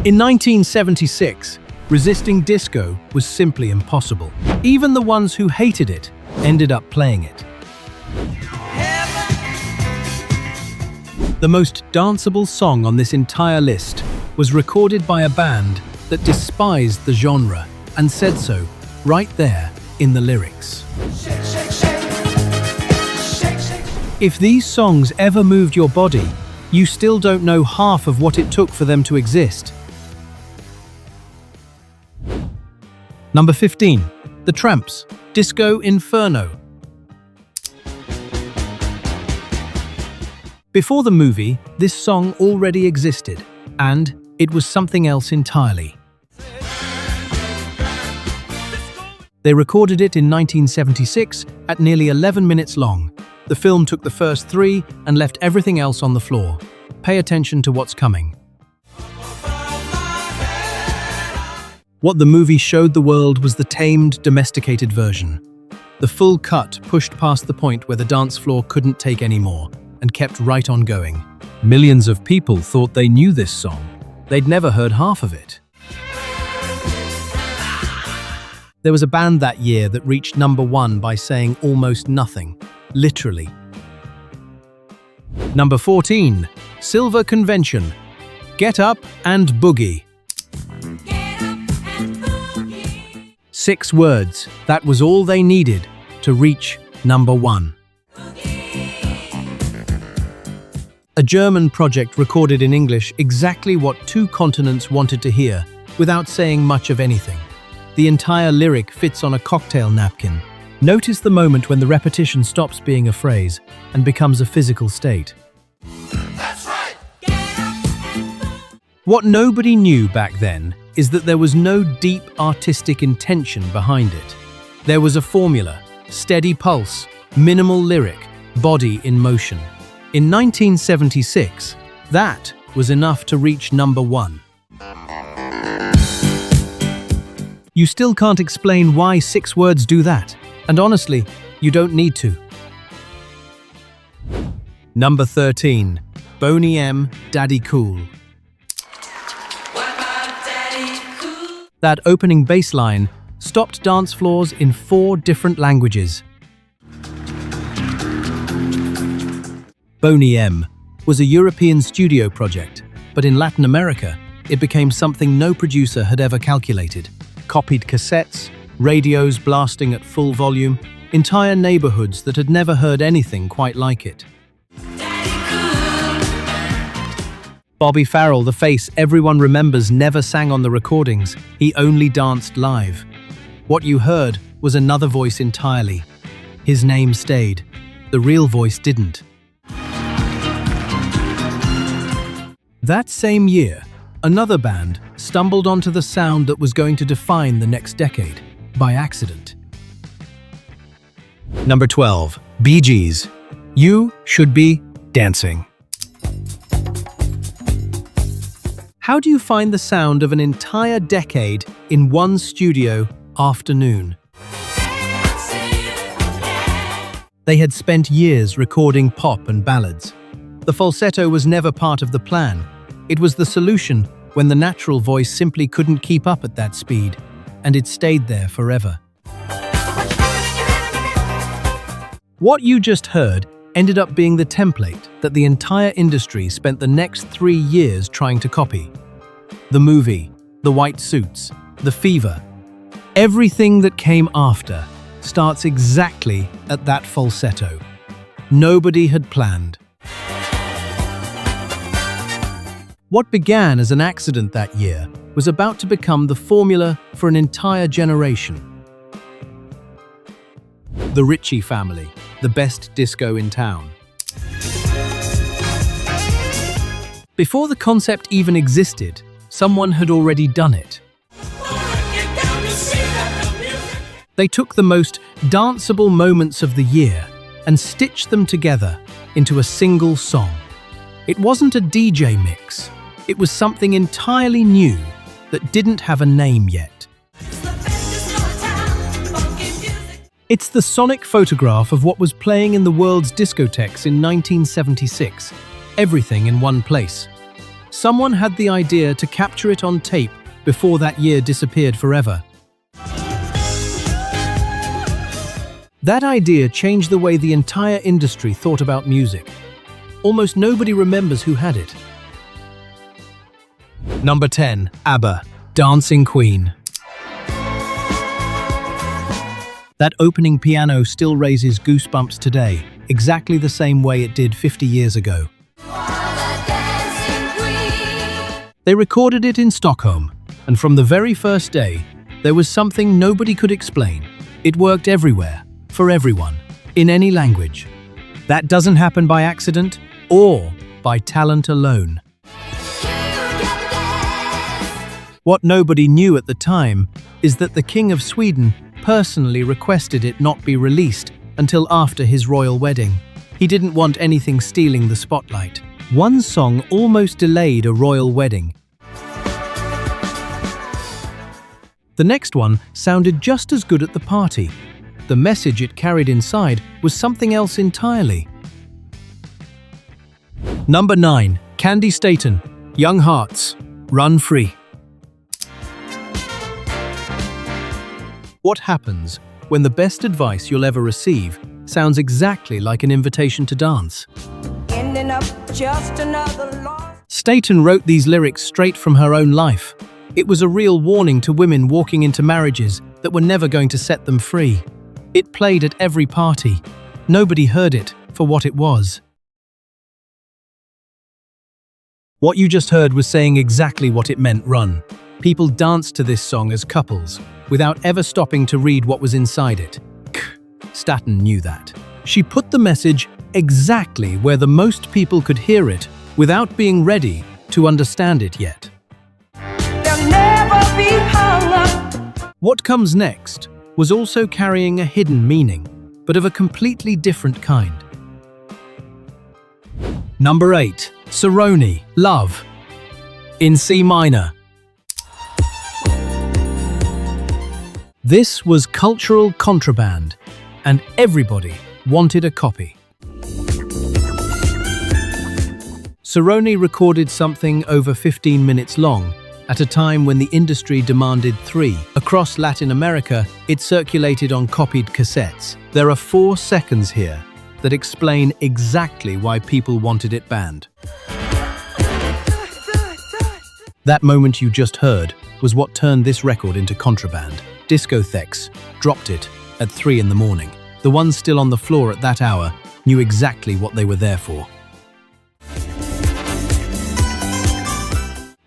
In 1976, resisting disco was simply impossible. Even the ones who hated it ended up playing it. The most danceable song on this entire list was recorded by a band that despised the genre and said so right there in the lyrics. If these songs ever moved your body, you still don't know half of what it took for them to exist. Number 15. The Tramps, Disco Inferno. Before the movie, this song already existed, and it was something else entirely. They recorded it in 1976 at nearly 11 minutes long. The film took the first 3 and left everything else on the floor. Pay attention to what's coming. What the movie showed the world was the tamed, domesticated version. The full cut pushed past the point where the dance floor couldn't take any more and kept right on going. Millions of people thought they knew this song. They'd never heard half of it. There was a band that year that reached number 1 by saying almost nothing, literally. Number 14. Silver Convention, Get Up and Boogie. 6 words, that was all they needed to reach number 1. A German project recorded in English exactly what 2 continents wanted to hear, without saying much of anything. The entire lyric fits on a cocktail napkin. Notice the moment when the repetition stops being a phrase and becomes a physical state. That's right. What nobody knew back then is that there was no deep artistic intention behind it. There was a formula, steady pulse, minimal lyric, body in motion. In 1976, that was enough to reach number 1. You still can't explain why 6 words do that, and honestly, you don't need to. Number 13. Boney M. Daddy Cool. That opening bass line stopped dance floors in 4 different languages. Boney M. was a European studio project, but in Latin America, it became something no producer had ever calculated. Copied cassettes, radios blasting at full volume, entire neighborhoods that had never heard anything quite like it. Bobby Farrell, the face everyone remembers, never sang on the recordings. He only danced live. What you heard was another voice entirely. His name stayed. The real voice didn't. That same year, another band stumbled onto the sound that was going to define the next decade, by accident. Number 12. Bee Gees, You Should Be Dancing. How do you find the sound of an entire decade in one studio afternoon? They had spent years recording pop and ballads. The falsetto was never part of the plan. It was the solution when the natural voice simply couldn't keep up at that speed, and it stayed there forever. What you just heard ended up being the template that the entire industry spent the next 3 years trying to copy. The movie, the white suits, the fever, everything that came after starts exactly at that falsetto. Nobody had planned. What began as an accident that year was about to become the formula for an entire generation. The Ritchie family, the best disco in town. Before the concept even existed, someone had already done it. They took the most danceable moments of the year and stitched them together into a single song. It wasn't a DJ mix. It was something entirely new that didn't have a name yet. It's the sonic photograph of what was playing in the world's discotheques in 1976. Everything in one place. Someone had the idea to capture it on tape before that year disappeared forever. That idea changed the way the entire industry thought about music. Almost nobody remembers who had it. Number 10. ABBA, Dancing Queen. That opening piano still raises goosebumps today, exactly the same way it did 50 years ago. They recorded it in Stockholm, and from the very first day, there was something nobody could explain. It worked everywhere, for everyone, in any language. That doesn't happen by accident or by talent alone. What nobody knew at the time is that the King of Sweden personally requested it not be released until after his royal wedding. He didn't want anything stealing the spotlight. One song almost delayed a royal wedding. The next one sounded just as good at the party. The message it carried inside was something else entirely. Number 9. Candy Staten, Young Hearts, Run Free. What happens when the best advice you'll ever receive sounds exactly like an invitation to dance? Ending up just another loss. Staten wrote these lyrics straight from her own life. It was a real warning to women walking into marriages that were never going to set them free. It played at every party. Nobody heard it for what it was. What you just heard was saying exactly what it meant, run. People danced to this song as couples, without ever stopping to read what was inside it. Staten knew that. She put the message exactly where the most people could hear it without being ready to understand it yet. They'll never be hung up. What comes next was also carrying a hidden meaning, but of a completely different kind. Number 8. Cerrone, Love, in C minor. This was cultural contraband, and everybody wanted a copy. Cerrone recorded something over 15 minutes long, at a time when the industry demanded 3. Across Latin America, it circulated on copied cassettes. There are 4 seconds here that explain exactly why people wanted it banned. That moment you just heard was what turned this record into contraband. Discotheques dropped it at 3 in the morning. The ones still on the floor at that hour knew exactly what they were there for.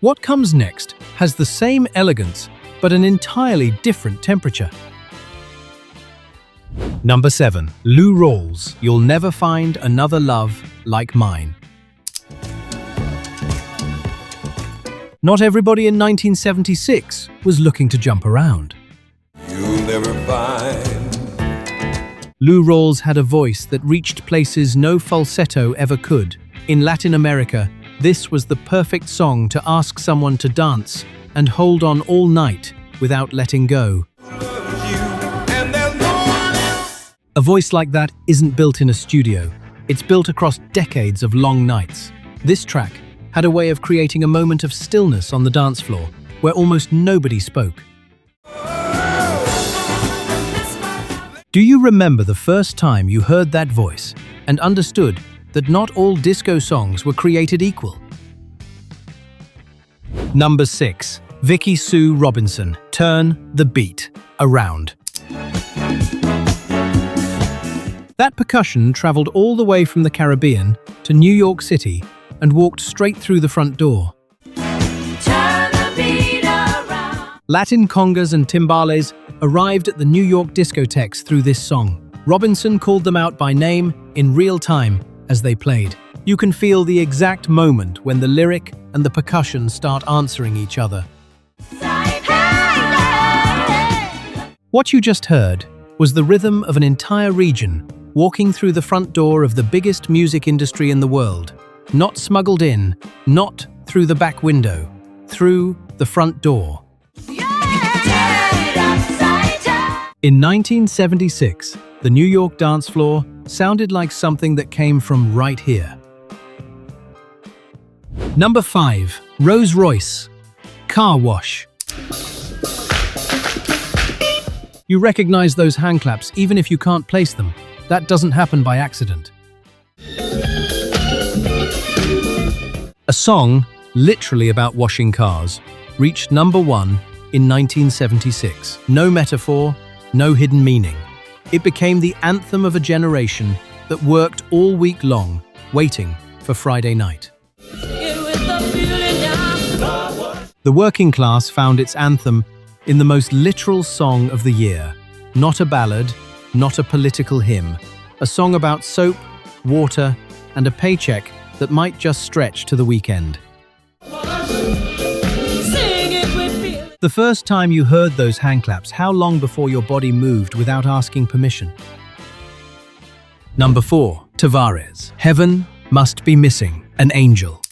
What comes next has the same elegance, but an entirely different temperature. Number 7. Lou Rawls, You'll Never Find Another Love Like Mine. Not everybody in 1976 was looking to jump around. You'll never find. Lou Rawls had a voice that reached places no falsetto ever could. In Latin America, this was the perfect song to ask someone to dance and hold on all night without letting go. A voice like that isn't built in a studio. It's built across decades of long nights. This track had a way of creating a moment of stillness on the dance floor where almost nobody spoke. Do you remember the first time you heard that voice and understood that not all disco songs were created equal? Number 6. Vicky Sue Robinson, Turn the Beat Around. That percussion traveled all the way from the Caribbean to New York City and walked straight through the front door. Turn the beat around. Latin congas and timbales arrived at the New York discotheques through this song. Robinson called them out by name in real time as they played. You can feel the exact moment when the lyric and the percussion start answering each other. What you just heard was the rhythm of an entire region walking through the front door of the biggest music industry in the world. Not smuggled in, not through the back window, through the front door. In 1976, the New York dance floor sounded like something that came from right here. Number 5. Rolls-Royce. Car wash. You recognize those hand claps even if you can't place them. That doesn't happen by accident. A song, literally about washing cars, reached number 1 in 1976. No metaphor, no hidden meaning. It became the anthem of a generation that worked all week long, waiting for Friday night. The working class found its anthem in the most literal song of the year. Not a ballad, not a political hymn. A song about soap, water, and a paycheck that might just stretch to the weekend. The first time you heard those hand claps, how long before your body moved without asking permission? Number 4. Tavares. Heaven must be missing an angel.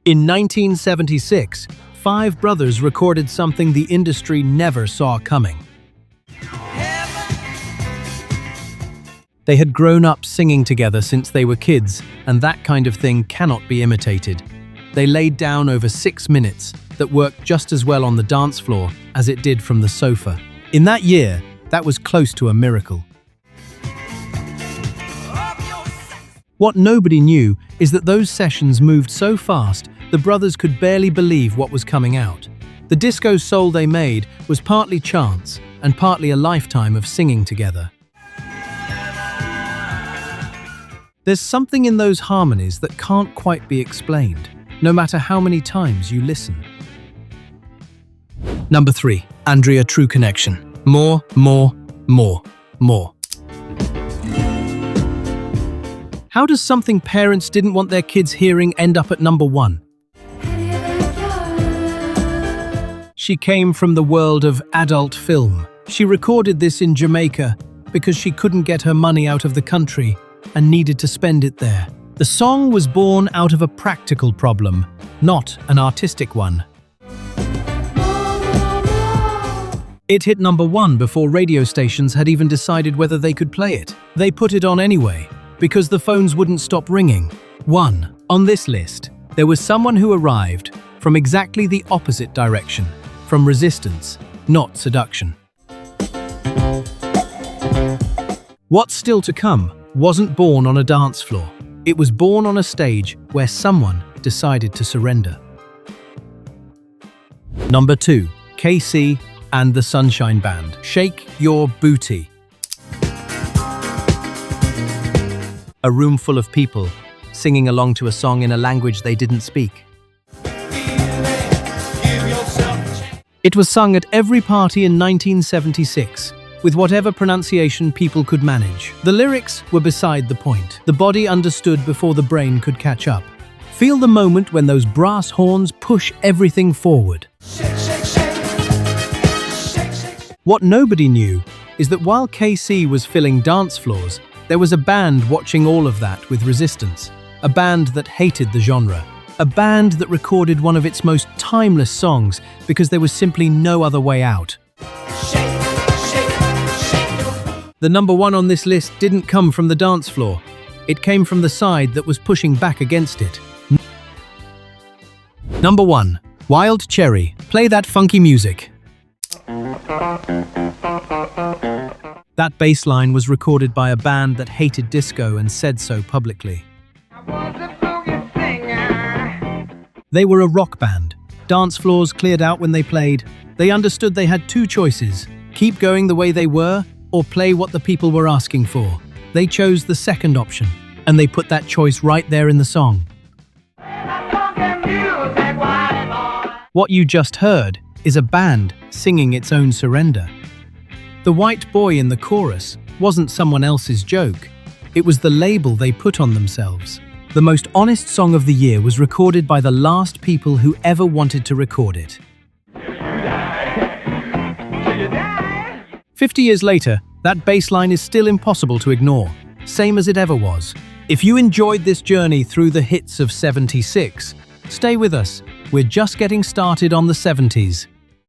In 1976, 5 brothers recorded something the industry never saw coming. They had grown up singing together since they were kids, and that kind of thing cannot be imitated. They laid down over 6 minutes that worked just as well on the dance floor as it did from the sofa. In that year, that was close to a miracle. What nobody knew is that those sessions moved so fast, the brothers could barely believe what was coming out. The disco soul they made was partly chance and partly a lifetime of singing together. There's something in those harmonies that can't quite be explained, no matter how many times you listen. Number 3. Andrea True Connection. More, more, more, more. How does something parents didn't want their kids hearing end up at number 1? She came from the world of adult film. She recorded this in Jamaica because she couldn't get her money out of the country and needed to spend it there. The song was born out of a practical problem, not an artistic one. It hit number 1 before radio stations had even decided whether they could play it. They put it on anyway, because the phones wouldn't stop ringing. 1. On this list, there was someone who arrived from exactly the opposite direction, from resistance, not seduction. What's still to come wasn't born on a dance floor. It was born on a stage where someone decided to surrender. Number 2. KC and the Sunshine Band. Shake Your Booty. A room full of people singing along to a song in a language they didn't speak. It was sung at every party in 1976, with whatever pronunciation people could manage. The lyrics were beside the point. The body understood before the brain could catch up. Feel the moment when those brass horns push everything forward. What nobody knew is that while KC was filling dance floors, there was a band watching all of that with resistance. A band that hated the genre. A band that recorded one of its most timeless songs because there was simply no other way out. The number 1 on this list didn't come from the dance floor. It came from the side that was pushing back against it. Number 1. Wild Cherry. Play that funky music. That bass line was recorded by a band that hated disco and said so publicly. They were a rock band. Dance floors cleared out when they played. They understood they had 2 choices: keep going the way they were, or play what the people were asking for. They chose the second option, and they put that choice right there in the song. What you just heard is a band singing its own surrender. The white boy in the chorus wasn't someone else's joke. It was the label they put on themselves. The most honest song of the year was recorded by the last people who ever wanted to record it. 50 years later, that bass line is still impossible to ignore, same as it ever was. If you enjoyed this journey through the hits of '76, stay with us. We're just getting started on the '70s.